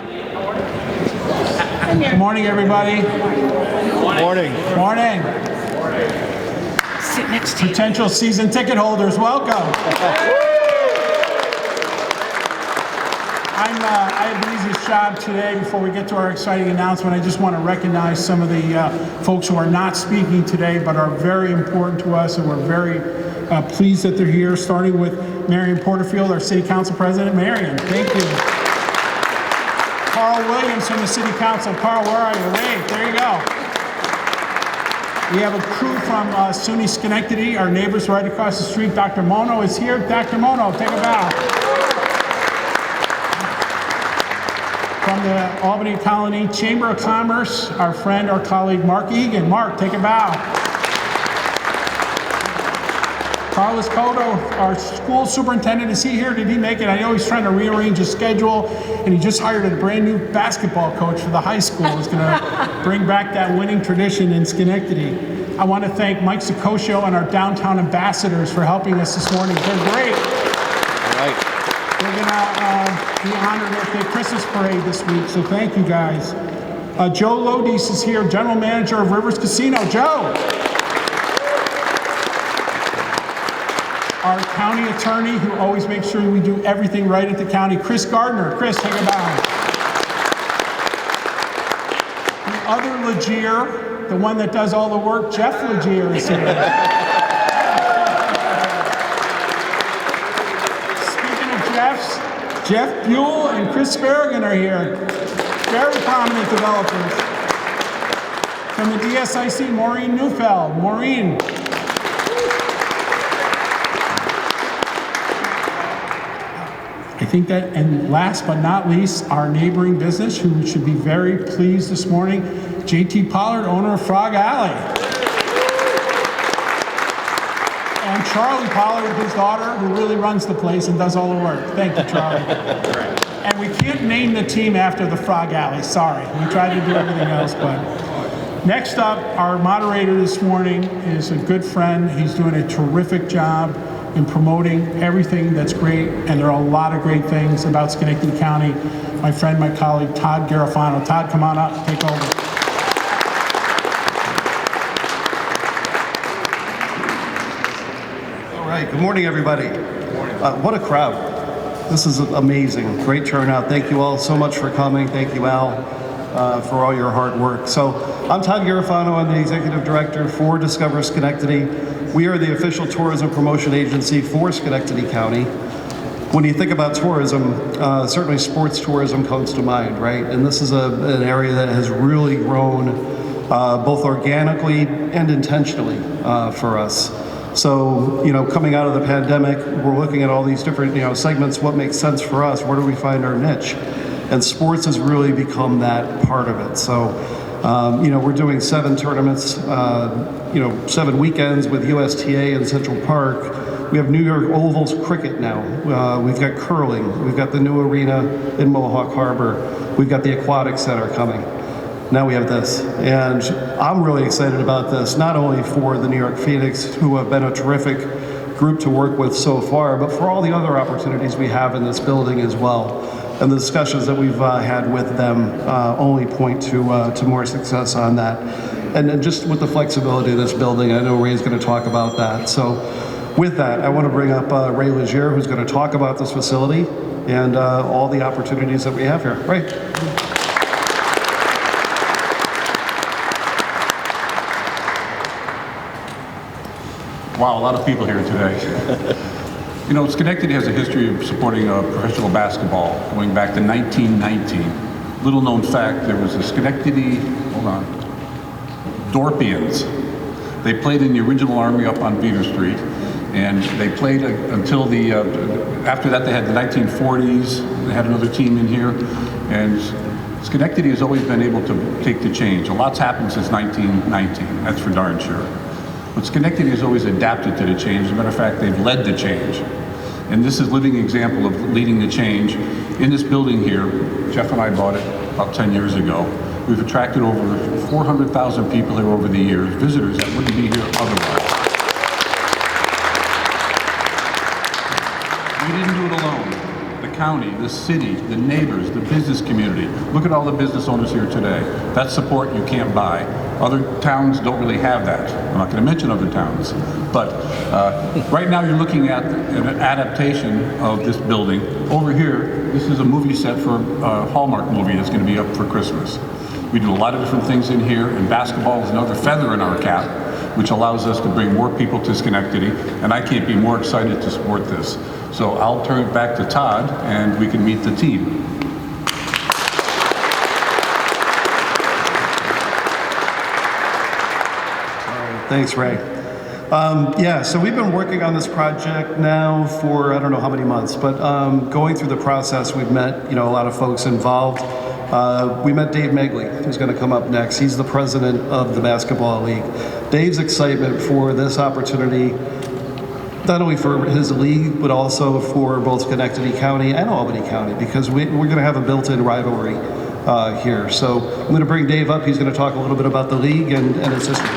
Good morning, everybody. Morning. Morning. Sit next to you. Potential season ticket holders, welcome. I have the easiest job today before we get to our exciting announcement. I just want to recognize some of the folks who are not speaking today but are very important to us, and we're very pleased that they're here, starting with Marion Porterfield, our City Council President. Marion, thank you. Carl Williams from the City Council. Carl, where are you? Wait, there you go. We have a crew from SUNY Schenectady, our neighbors right across the street. Dr. Mono is here. Dr. Mono, take a bow. From the Albany Colony Chamber of Commerce, our friend, our colleague, Mark Egan. Mark, take a bow. Carlos Cotto, our school superintendent, is he here? Did he make it? I know he's trying to rearrange his schedule, and he just hired a brand new basketball coach for the high school. He's going to bring back that winning tradition in Schenectady. I want to thank Mike Sicosio and our downtown ambassadors for helping us this morning. They're great. All right. We're going to be honored at the Christmas parade this week, so thank you guys. Joe Lodis is here, general manager of Rivers Casino. Joe. Our county attorney, who always makes sure we do everything right at the county, Chris Gardner. Chris, take a bow. The other Legier, the one that does all the work, Jeff Legier is here. Speaking of Jeffs, Jeff Buell and Chris Farragon are here. Very prominent developers. From the DSIC, Maureen Neufeld. Maureen. I think that, and last but not least, our neighboring business, who should be very pleased this morning, JT Pollard, owner of Frog Alley. And Charlie Pollard, his daughter, who really runs the place and does all the work. Thank you, Charlie. And we can't name the team after the Frog Alley, sorry. We tried to do everything else, but. Next up, our moderator this morning is a good friend. He's doing a terrific job in promoting everything that's great, and there are a lot of great things about Schenectady County. My friend, my colleague, Todd Garofano. Todd, come on up, take over. All right, good morning, everybody. What a crowd. This is amazing, great turnout. Thank you all so much for coming. Thank you, Al, for all your hard work. So I'm Todd Garofano, I'm the Executive Director for Discover Schenectady. We are the official tourism promotion agency for Schenectady County. When you think about tourism, certainly sports tourism comes to mind, right? And this is an area that has really grown both organically and intentionally for us. So, coming out of the pandemic, we're looking at all these different, segments, what makes sense for us, where do we find our niche? And sports has really become that part of it. So, we're doing 7 tournaments, 7 weekends with USTA in Central Park. We have New York Ovals cricket now. We've got curling. We've got the new arena in Mohawk Harbor. We've got the aquatic center coming. Now we have this. And I'm really excited about this, not only for the New York Phoenix, who have been a terrific group to work with so far, but for all the other opportunities we have in this building as well. And the discussions that we've had with them only point to more success on that. And just with the flexibility of this building, I know Ray's going to talk about that. So with that, I want to bring up Ray Legier, who's going to talk about this facility and all the opportunities that we have here. Ray. Wow, a lot of people here today. Schenectady has a history of supporting professional basketball going back to 1919. Little known fact, there was a Schenectady, Dorpians. They played in the original Army up on Beaver Street, and they played until after that they had the 1940s, they had another team in here, and Schenectady has always been able to take the change. A lot's happened since 1919, that's for darn sure. But Schenectady has always adapted to the change. As a matter of fact, they've led the change. And this is a living example of leading the change. In this building here, Jeff and I bought it about 10 years ago. We've attracted over 400,000 people here over the years, visitors that wouldn't be here otherwise. We didn't do it alone. the county, the city, the neighbors, the business community. Look at all the business owners here today. That's support you can't buy. Other towns don't really have that. I'm not going to mention other towns. But right now you're looking at an adaptation of this building. Over here, this is a movie set for a Hallmark movie that's going to be up for Christmas. We do a lot of different things in here, and basketball is another feather in our cap, which allows us to bring more people to Schenectady, and I can't be more excited to support this. So I'll turn it back to Todd, and we can meet the team. Thanks, Ray. Yeah, so we've been working on this project now for I don't know how many months, but going through the process, we've met a lot of folks involved. We met Dave Megley, who's going to come up next. He's the president of the Basketball League. Dave's excitement for this opportunity, not only for his league, but also for both Schenectady County and Albany County, because we're going to have a built-in rivalry here. So I'm going to bring Dave up. He's going to talk a little bit about the league and its history.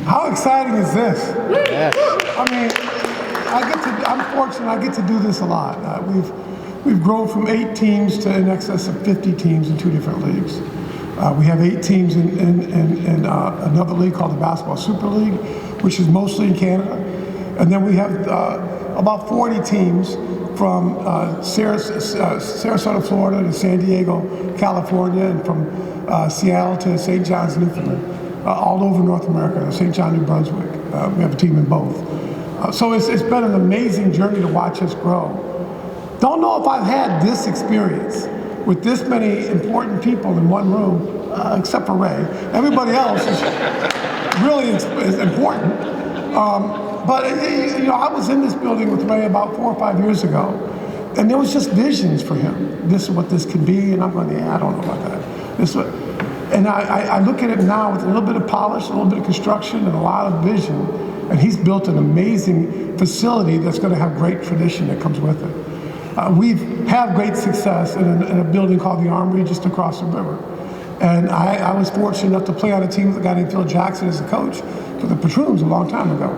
How exciting is this? Yes. I mean, I'm fortunate I get to do this a lot. We've grown from 8 teams to in excess of 50 teams in 2 different leagues. We have 8 teams in another league called the Basketball Super League, which is mostly in Canada. And then we have about 40 teams from Sarasota, Florida to San Diego, California, and from Seattle to St. John's, Newfoundland. All over North America, St. John, New Brunswick. We have a team in both. So it's been an amazing journey to watch us grow. Don't know if I've had this experience with this many important people in one room, except for Ray. Everybody else is really is important. But I was in this building with Ray about 4 or 5 years ago, and there was just visions for him. This is what this can be, and I'm going, yeah, I don't know about that. This is what. And I look at it now with a little bit of polish, a little bit of construction, and a lot of vision. And he's built an amazing facility that's going to have great tradition that comes with it. We've had great success in a building called the Armory just across the river. And I was fortunate enough to play on a team with a guy named Phil Jackson as a coach for the Patroons a long time ago.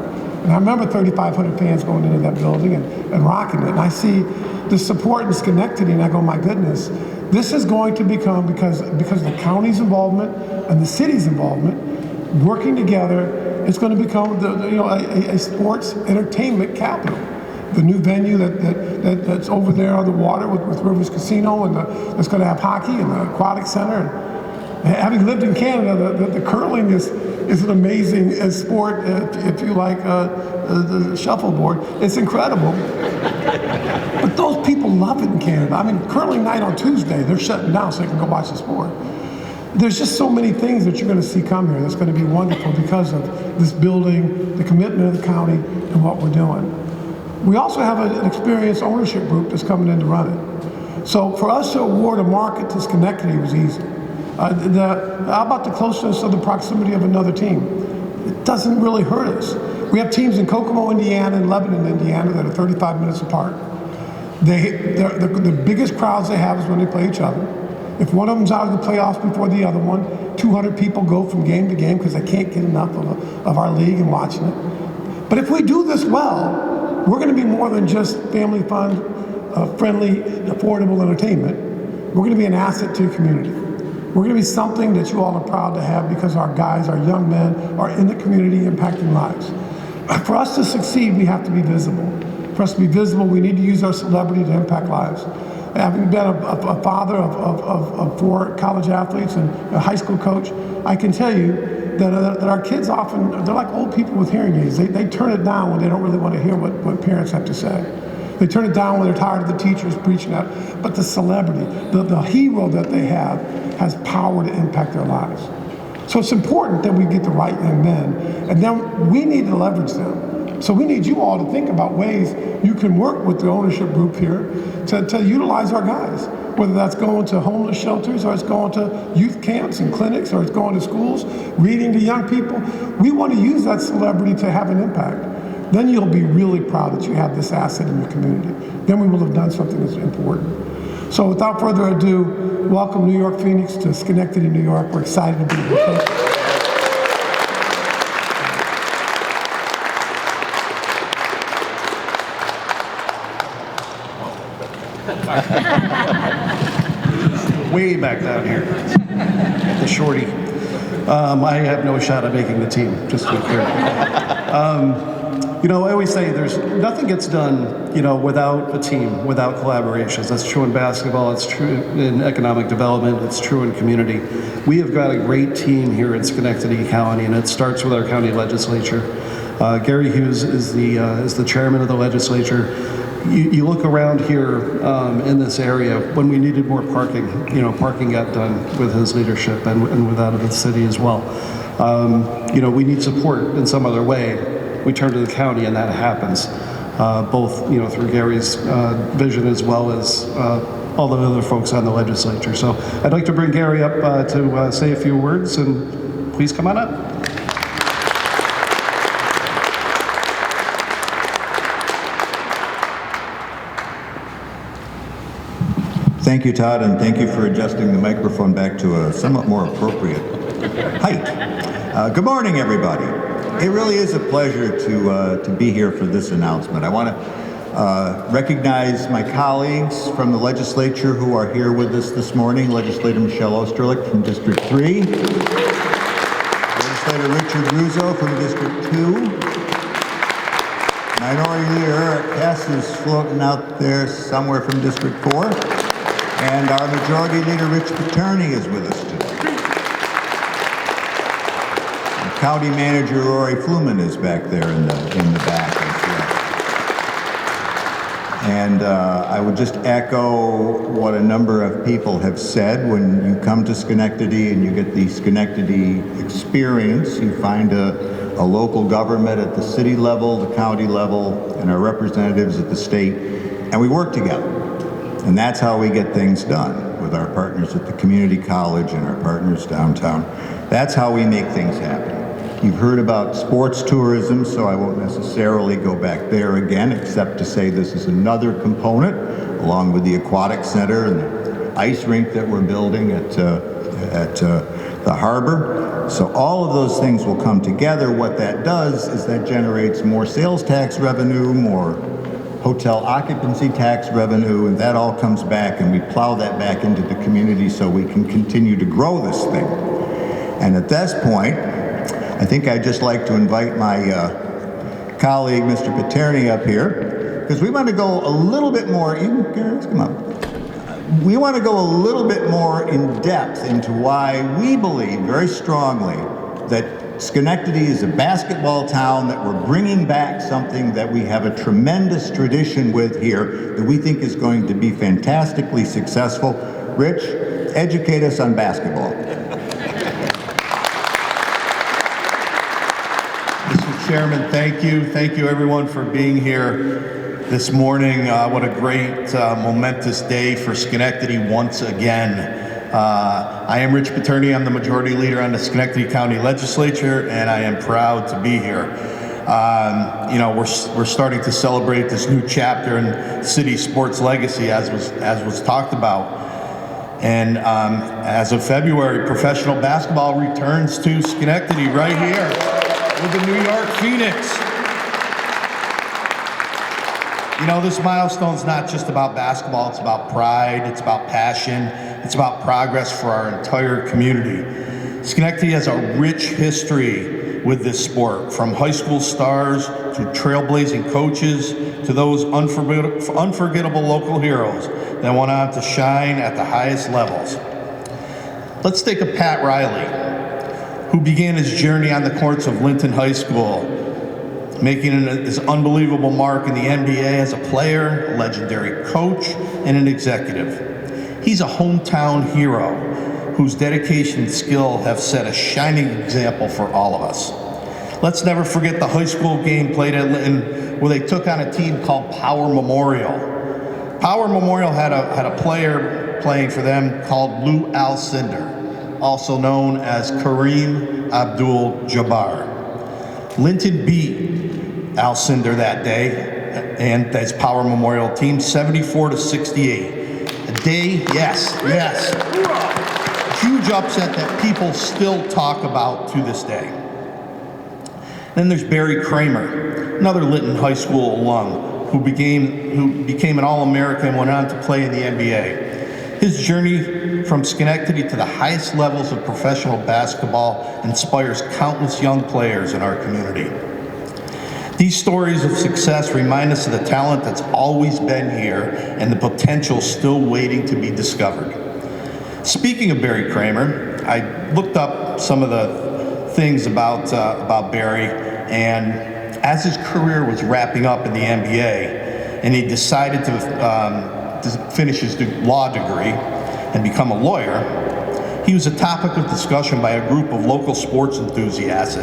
And I remember 3,500 fans going into that building and rocking it. And I see the support in Schenectady, and I go, my goodness, this is going to become, because of the county's involvement and the city's involvement, working together, it's going to become a sports entertainment capital. The new venue that's over there on the water with Rivers Casino, and that's going to have hockey and the aquatic center. And having lived in Canada, the curling is an amazing sport. If you like the shuffleboard, it's incredible. But those people love it in Canada. I mean, curling night on Tuesday, they're shutting down so they can go watch the sport. There's just so many things that you're going to see come here that's going to be wonderful because of this building, the commitment of the county, and what we're doing. We also have an experienced ownership group that's coming in to run it. So for us to award a market to Schenectady was easy. How about the closeness of the proximity of another team? It doesn't really hurt us. We have teams in Kokomo, Indiana, and Lebanon, Indiana that are 35 minutes apart. The biggest crowds they have is when they play each other. If one of them's out of the playoffs before the other one, 200 people go from game to game because they can't get enough of our league and watching it. But if we do this well, we're going to be more than just family fun, friendly, affordable entertainment. We're going to be an asset to the community. We're going to be something that you all are proud to have because our guys, our young men, are in the community impacting lives. For us to succeed, we have to be visible. For us to be visible, we need to use our celebrity to impact lives. Having been a father of 4 college athletes and a high school coach, I can tell you that our kids often, they're like old people with hearing aids. They turn it down when they don't really want to hear what parents have to say. They turn it down when they're tired of the teachers preaching out. But the celebrity, the hero that they have, has power to impact their lives. So it's important that we get the right young men, and then we need to leverage them. So we need you all to think about ways you can work with the ownership group here to utilize our guys, whether that's going to homeless shelters, or it's going to youth camps and clinics, or it's going to schools, reading to young people. We want to use that celebrity to have an impact. Then you'll be really proud that you have this asset in your community. Then we will have done something that's important. So without further ado, welcome New York Phoenix to Schenectady, New York. We're excited to be here. Way back down here, the shorty. I have no shot at making the team, just to be clear. You know, I always say nothing gets done, you know, without a team, without collaborations. That's true in basketball, it's true in economic development, it's true in community. We have got a great team here in Schenectady County, and it starts with our county legislature. Gary Hughes is the chairman of the legislature. You look around here in this area, when we needed more parking, you know, parking got done with his leadership and with that of the city as well. You know, we need support in some other way. We turn to the county and that happens, both, you know, through Gary's vision as well as all the other folks on the legislature. So I'd like to bring Gary up to say a few words, and please come on up. Thank you, Todd, and thank you for adjusting the microphone back to a somewhat more appropriate height. Good morning, everybody. It really is a pleasure to be here for this announcement. I want to recognize my colleagues from the legislature who are here with us this morning. Legislator Michelle Osterlich from District 3. Legislator Richard Russo from District 2. Minority Leader Eric Hess is floating out there somewhere from District 4. And our Majority Leader Rich Paterni is with us today. And County Manager Rory Fluman is back there in the back as well. And I would just echo what a number of people have said. When you come to Schenectady and you get the Schenectady experience, you find a local government at the city level, the county level, and our representatives at the state, and we work together. And that's how we get things done with our partners at the community college and our partners downtown. That's how we make things happen. You've heard about sports tourism, so I won't necessarily go back there again, except to say this is another component, along with the aquatic center and the ice rink that we're building at the harbor. So all of those things will come together. What that does is that generates more sales tax revenue, more hotel occupancy tax revenue, and that all comes back, and we plow that back into the community so we can continue to grow this thing. And at this point, I think I'd just like to invite my colleague, Mr. Paterni, up here, because we want to go a little bit more, come up. We want to go a little bit more in depth into why we believe very strongly that Schenectady is a basketball town, that we're bringing back something that we have a tremendous tradition with here that we think is going to be fantastically successful. Rich, educate us on basketball. Mr. Chairman, thank you. Thank you everyone for being here this morning. What a great, momentous day for Schenectady once again. I am Rich Paterni. I'm the Majority Leader on the Schenectady County Legislature, and I am proud to be here. You know, we're starting to celebrate this new chapter in city sports legacy, as was talked about. And as of February, professional basketball returns to Schenectady right here with the New York Phoenix. You know, this milestone's not just about basketball, it's about pride, it's about passion, it's about progress for our entire community. Schenectady has a rich history with this sport, from high school stars to trailblazing coaches to those unforgettable local heroes that went on to shine at the highest levels. Let's think of Pat Riley, who began his journey on the courts of Linton High School, making his unbelievable mark in the NBA as a player, a legendary coach, and an executive. He's a hometown hero whose dedication and skill have set a shining example for all of us. Let's never forget the high school game played at Linton, where they took on a team called Power Memorial. Power Memorial had a player playing for them called Lou Alcindor, also known as Kareem Abdul-Jabbar. Linton beat Alcindor that day and his Power Memorial team 74-68. A day, yes, huge upset that people still talk about to this day. Then there's Barry Kramer, another Linton High School alum, who became an All-American and went on to play in the NBA. His journey from Schenectady to the highest levels of professional basketball inspires countless young players in our community. These stories of success remind us of the talent that's always been here and the potential still waiting to be discovered. Speaking of Barry Kramer, I looked up some of the things about Barry, and as his career was wrapping up in the NBA, and he decided to finish his law degree and become a lawyer, he was a topic of discussion by a group of local sports enthusiasts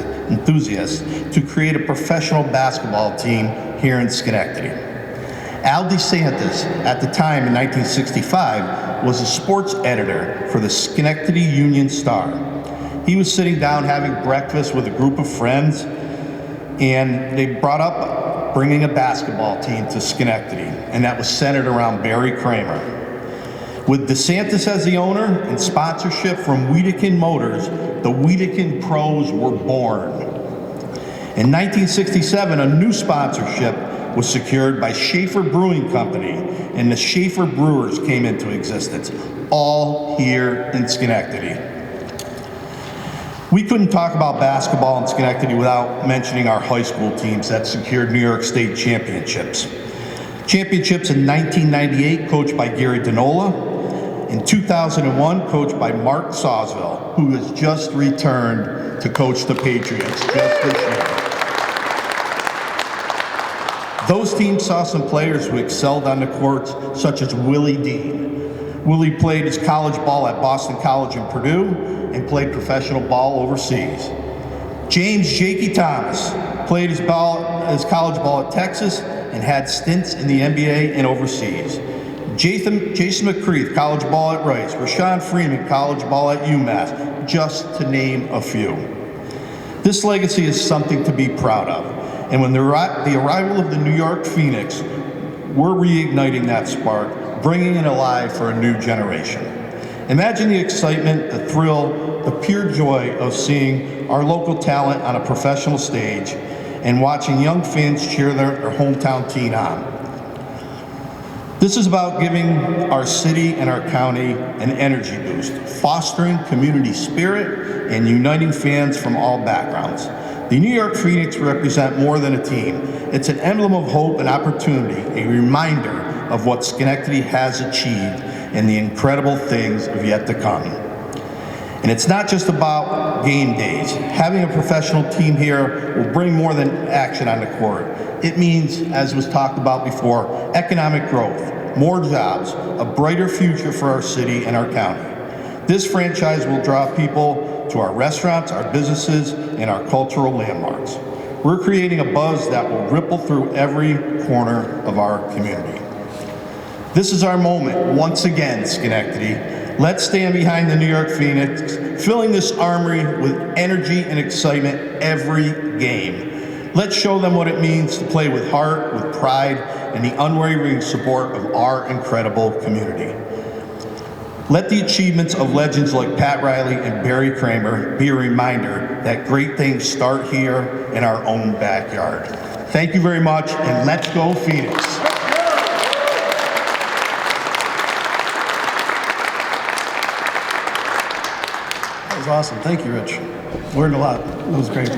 to create a professional basketball team here in Schenectady. Al DeSantis, at the time in 1965, was a sports editor for the Schenectady Union Star. He was sitting down having breakfast with a group of friends, and they brought up bringing a basketball team to Schenectady, and that was centered around Barry Kramer. With DeSantis as the owner and sponsorship from Wedekind Motors, the Wedekind Pros were born. In 1967, a new sponsorship was secured by Schaefer Brewing Company, and the Schaefer Brewers came into existence, all here in Schenectady. We couldn't talk about basketball in Schenectady without mentioning our high school teams that secured New York State championships. Championships in 1998, coached by Gary Denola. In 2001, coached by Mark Sawsville, who has just returned to coach the Patriots just this year. Those teams saw some players who excelled on the courts, such as Willie Dean. Willie played his college ball at Boston College and Purdue and played professional ball overseas. James Jakey Thomas played his college ball at Texas and had stints in the NBA and overseas. Jason McCreath, college ball at Rice. Rashawn Freeman, college ball at UMass, just to name a few. This legacy is something to be proud of. And when the arrival of the New York Phoenix, we're reigniting that spark, bringing it alive for a new generation. Imagine the excitement, the thrill, the pure joy of seeing our local talent on a professional stage and watching young fans cheer their hometown team on. This is about giving our city and our county an energy boost, fostering community spirit, and uniting fans from all backgrounds. The New York Phoenix represent more than a team. It's an emblem of hope and opportunity, a reminder of what Schenectady has achieved and the incredible things of yet to come. And it's not just about game days. Having a professional team here will bring more than action on the court. It means, as was talked about before, economic growth, more jobs, a brighter future for our city and our county. This franchise will draw people to our restaurants, our businesses, and our cultural landmarks. We're creating a buzz that will ripple through every corner of our community. This is our moment, once again, Schenectady. Let's stand behind the New York Phoenix, filling this armory with energy and excitement every game. Let's show them what it means to play with heart, with pride, and the unwavering support of our incredible community. Let the achievements of legends like Pat Riley and Barry Kramer be a reminder that great things start here in our own backyard. Thank you very much, and let's go Phoenix. That was awesome. Thank you, Rich. Learned a lot. It was great.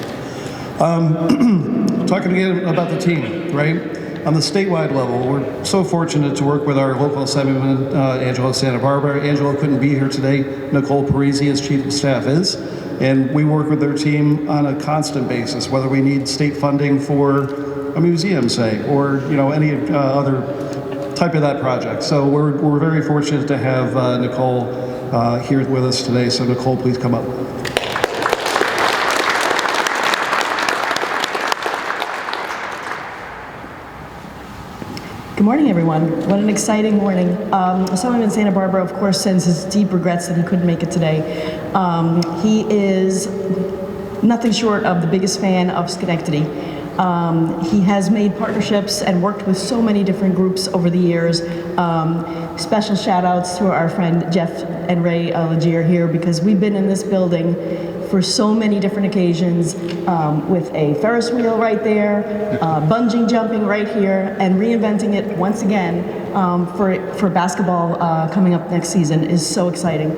Talking again about the team, right? On the statewide level, we're so fortunate to work with our local assemblyman, Angelo Santa Barbara. Angelo couldn't be here today. Nicole Parisi, as chief of staff, is. And we work with their team on a constant basis, whether we need state funding for a museum, say, or any other type of that project. So we're very fortunate to have Nicole here with us today. So Nicole, please come up. Good morning, everyone. What an exciting morning. Assemblyman Santa Barbara, of course, sends his deep regrets that he couldn't make it today. He is nothing short of the biggest fan of Schenectady. He has made partnerships and worked with so many different groups over the years. Special shout outs to our friend Jeff and Ray Legier here, because we've been in this building for so many different occasions, with a Ferris wheel right there, bungee jumping right here, and reinventing it once again for basketball coming up next season is so exciting.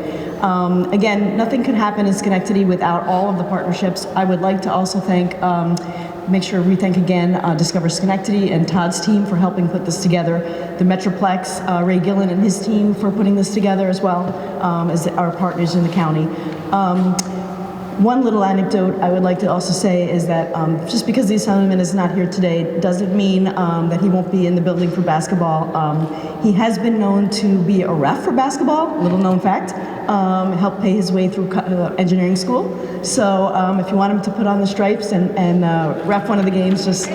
Again, nothing could happen in Schenectady without all of the partnerships. I would like to also make sure we thank again Discover Schenectady and Todd's team for helping put this together. The Metroplex, Ray Gillen and his team for putting this together as well, as our partners in the county. One little anecdote I would like to also say is that just because the Assemblyman is not here today doesn't mean that he won't be in the building for basketball. He has been known to be a ref for basketball, little known fact, helped pay his way through engineering school. So if you want him to put on the stripes and ref one of the games, just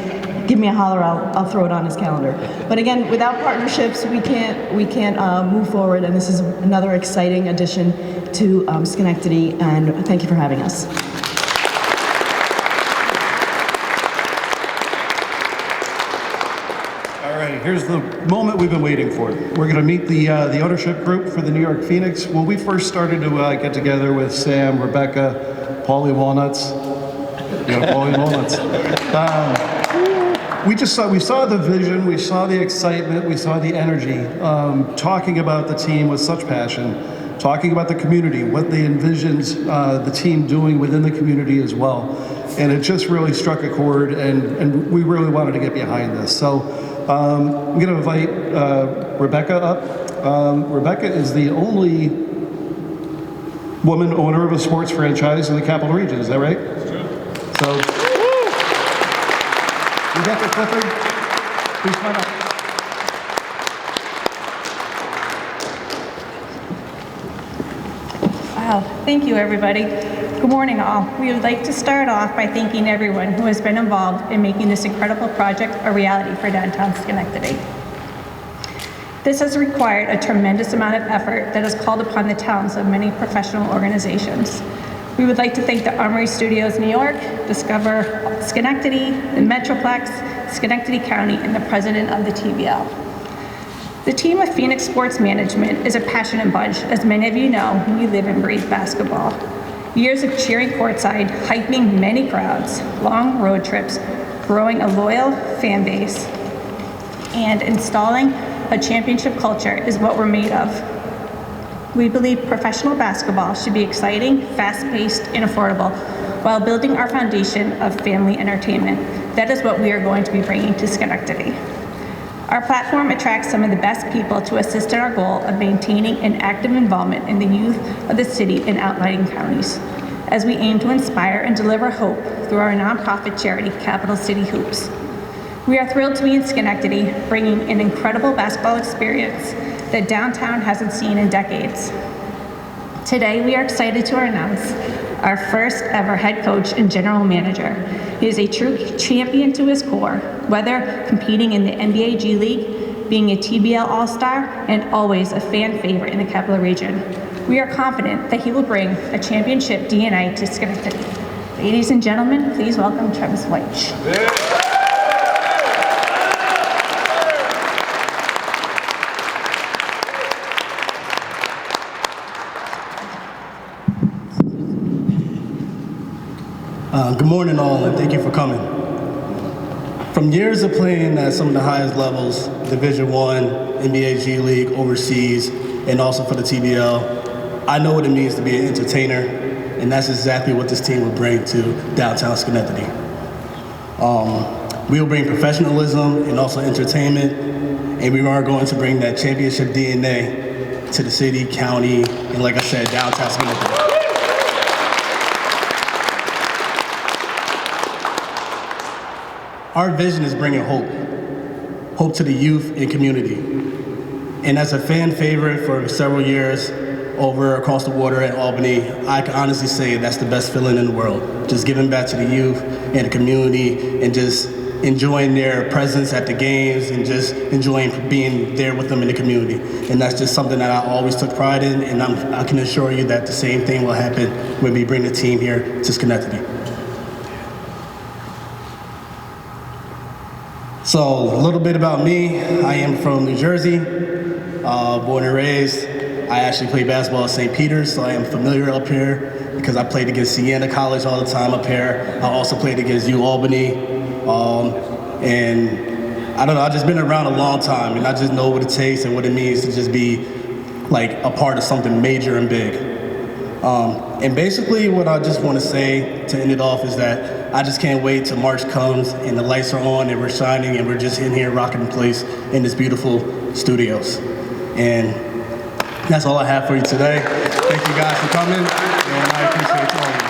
give me a holler, I'll throw it on his calendar. But again, without partnerships, we can't move forward, and this is another exciting addition to Schenectady, and thank you for having us. All right, here's the moment we've been waiting for. We're going to meet the ownership group for the New York Phoenix. When we first started to get together with Sam, Rebecca, Paulie Walnuts, Paulie Walnuts. We saw the vision, we saw the excitement, we saw the energy, talking about the team with such passion, talking about the community, what they envisioned the team doing within the community as well. And it just really struck a chord, and we really wanted to get behind this. So I'm going to invite Rebecca up. Rebecca is the only woman owner of a sports franchise in the Capital Region, is that right? That's true. So, Rebecca Clifford, please come up. Wow, thank you everybody. Good morning all. We would like to start off by thanking everyone who has been involved in making this incredible project a reality for downtown Schenectady. This has required a tremendous amount of effort that has called upon the talents of many professional organizations. We would like to thank the ARMORY Studios New York, Discover Schenectady, the Metroplex, Schenectady County, and the president of the TBL. The team of Phoenix Sports Management is a passionate bunch. As many of you know, we live and breathe basketball. Years of cheering courtside, hyping many crowds, long road trips, growing a loyal fan base, and installing a championship culture is what we're made of. We believe professional basketball should be exciting, fast-paced, and affordable, while building our foundation of family entertainment. That is what we are going to be bringing to Schenectady. Our platform attracts some of the best people to assist in our goal of maintaining an active involvement in the youth of the city and outlying counties, as we aim to inspire and deliver hope through our nonprofit charity, Capital City Hoops. We are thrilled to be in Schenectady, bringing an incredible basketball experience that downtown hasn't seen in decades. Today, we are excited to announce our first ever head coach and general manager. He is a true champion to his core, whether competing in the NBA G League, being a TBL All-Star, and always a fan favorite in the Capital Region. We are confident that he will bring a championship DNA to Schenectady. Ladies and gentlemen, please welcome Travis White. Good morning all, and thank you for coming. From years of playing at some of the highest levels, Division I, NBA G League, overseas, and also for the TBL, I know what it means to be an entertainer, and that's exactly what this team will bring to downtown Schenectady. We will bring professionalism and also entertainment, and we are going to bring that championship DNA to the city, county, and like I said, downtown Schenectady. Our vision is bringing hope to the youth and community. And as a fan favorite for several years over across the water at Albany, I can honestly say that's the best feeling in the world. Just giving back to the youth and the community and just enjoying their presence at the games and just enjoying being there with them in the community. And that's just something that I always took pride in, and I can assure you that the same thing will happen when we bring the team here to Schenectady. So, a little bit about me. I am from New Jersey, born and raised. I actually played basketball at St. Peter's, so I am familiar up here because I played against Siena College all the time up here. I also played against Albany. And I don't know, I've just been around a long time, and I just know what it takes and what it means to just be like a part of something major and big. And basically what I just want to say to end it off is that I just can't wait till March comes and the lights are on and we're shining and we're just in here rocking the place in this beautiful studios. And that's all I have for you today. Thank you guys for coming, and I appreciate all of you.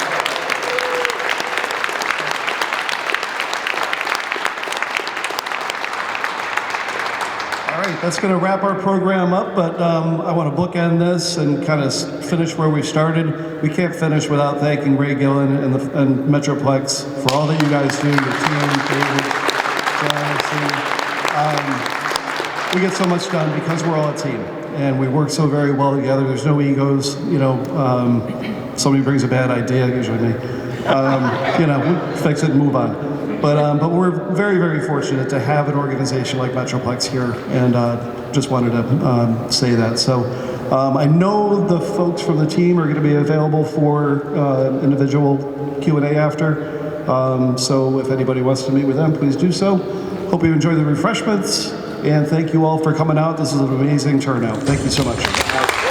All right, that's going to wrap our program up, but I want to bookend this and kind of finish where we started. We can't finish without thanking Ray Gillen and Metroplex for all that you guys do, your team, David, Janice. We get so much done because we're all a team, and we work so very well together. There's no egos, you know. Somebody brings a bad idea, usually me. You know, we fix it and move on. But we're very, very fortunate to have an organization like Metroplex here, and just wanted to say that. So I know the folks from the team are going to be available for individual Q&A after. So if anybody wants to meet with them, please do so. Hope you enjoy the refreshments, and thank you all for coming out. This is an amazing turnout. Thank you so much.